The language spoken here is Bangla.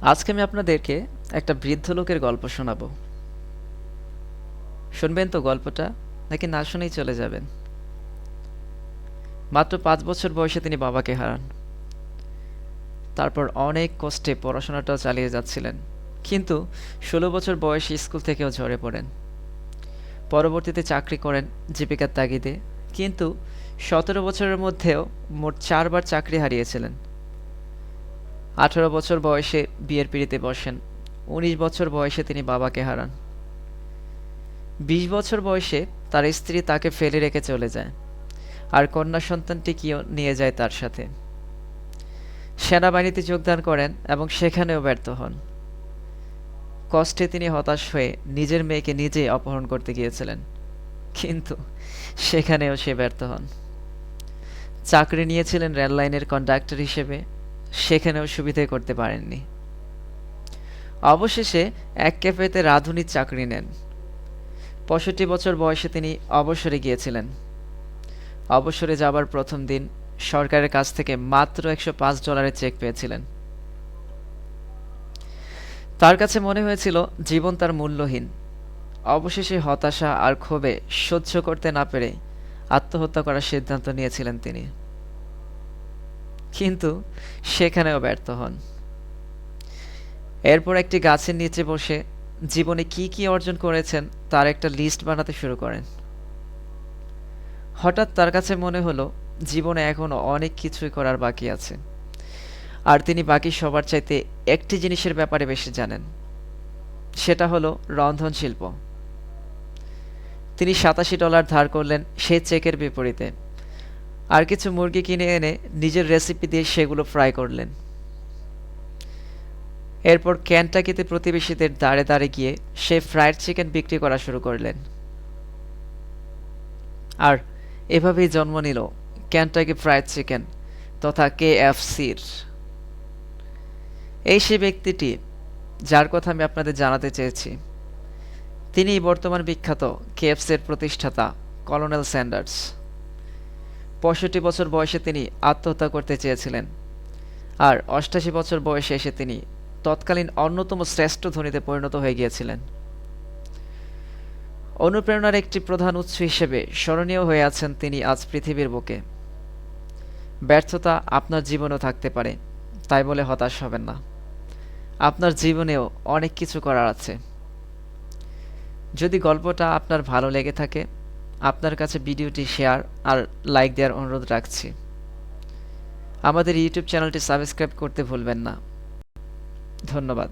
আজকে আমি আপনাদেরকে একটা বৃদ্ধ লোকের গল্প শোনাবো। শুনবেন তো গল্পটা, নাকি না শুনেই চলে যাবেন? মাত্র 5 বছর বয়সে তিনি বাবাকে হারান। তারপর অনেক কষ্টে পড়াশোনাটাও চালিয়ে যাচ্ছিলেন, কিন্তু 16 বছর বয়সে স্কুল থেকেও ঝরে পড়েন। পরবর্তীতে চাকরি করেন জীবিকার তাগিদে, কিন্তু 17 বছরের মধ্যেও মোট 4বার চাকরি হারিয়েছিলেন। 18 বছর বয়সে বিয়ের পিঁড়িতে বসেন। 19 বছর বয়সে তিনি বাবাকে হারান। 20 বছর বয়সে তার স্ত্রী তাকে ফেলে রেখে চলে যায়, আর কন্যা সন্তানটিকেও নিয়ে যায় তার সাথে। সেনাবাহিনীতে যোগদান করেন এবং সেখানেও ব্যর্থ হন। কষ্টে তিনি হতাশ হয়ে নিজের মেয়েকে নিজেই অপহরণ করতে গিয়েছিলেন, কিন্তু সেখানেও সে ব্যর্থ হন। চাকরি নিয়েছিলেন রেল লাইনের কন্ডাক্টর হিসেবে, সেখানেও সুবিধে করতে পারেননি। অবশেষে এক ক্যাফেতে রাঁধুনির চাকরি নেন। 65 বছর বয়সে তিনি অবসরে গিয়েছিলেন। অবসরে যাবার প্রথম দিন সরকারের কাছ থেকে মাত্র $105 চেক পেয়েছিলেন। তার কাছে মনে হয়েছিল জীবন তার মূল্যহীন। অবশেষে হতাশা আর ক্ষোভে সহ্য করতে না পেরে আত্মহত্যা করার সিদ্ধান্ত নিয়েছিলেন তিনি, কিন্তু সেখানেও ব্যর্থ হন। এরপর একটি গাছের নিচে বসে জীবনে কি কি অর্জন করেছেন তার একটা লিস্ট বানাতে শুরু করেন। হঠাৎ তার কাছে মনে হলো জীবনে এখনো অনেক কিছুই করার বাকি আছে, আর তিনি বাকি সবার চাইতে একটি জিনিসের ব্যাপারে বেশি জানেন। সেটা হলো রন্ধনশিল্প। তিনি $87 ধার করলেন সেই চেকের বিপরীতে, আর কিছু মুরগি কিনে এনে নিজের রেসিপি দিয়ে সেগুলো ফ্রাই করলেন। এরপর কেনটাকিতে প্রতিবেশীদের দাঁড়ে দাঁড়ে গিয়ে সে ফ্রাইড চিকেন বিক্রি করা শুরু করলেন। আর এভাবেই জন্ম নিল কেনটাকি ফ্রাইড চিকেন তথা KFC'র। এই সে ব্যক্তিটি যার কথা আমি আপনাদের জানাতে চেয়েছি। তিনিই বর্তমান বিখ্যাত KFC'র প্রতিষ্ঠাতা কলোনেল স্যান্ডার্স। 65 বছর বয়সে তিনি আত্মহত্যা করতে চেয়েছিলেন, আর 88 বছর বয়সে এসে তিনি তৎকালীন অন্যতম শ্রেষ্ঠ ধনীতে পরিণত হয়ে গিয়েছিলেন। অনুপ্রেরণার একটি প্রধান উৎস হিসেবে স্মরণীয় হয়ে আছেন তিনি আজ পৃথিবীর বুকে। ব্যর্থতা আপনার জীবনেও থাকতে পারে, তাই বলে হতাশ হবেন না। আপনার জীবনেও অনেক কিছু করার আছে। যদি গল্পটা আপনার ভালো লেগে থাকে, আপনার কাছে ভিডিওটি শেয়ার আর লাইক দেওয়ার অনুরোধ রাখছি। আমাদের ইউটিউব চ্যানেলটি সাবস্ক্রাইব করতে ভুলবেন না। ধন্যবাদ।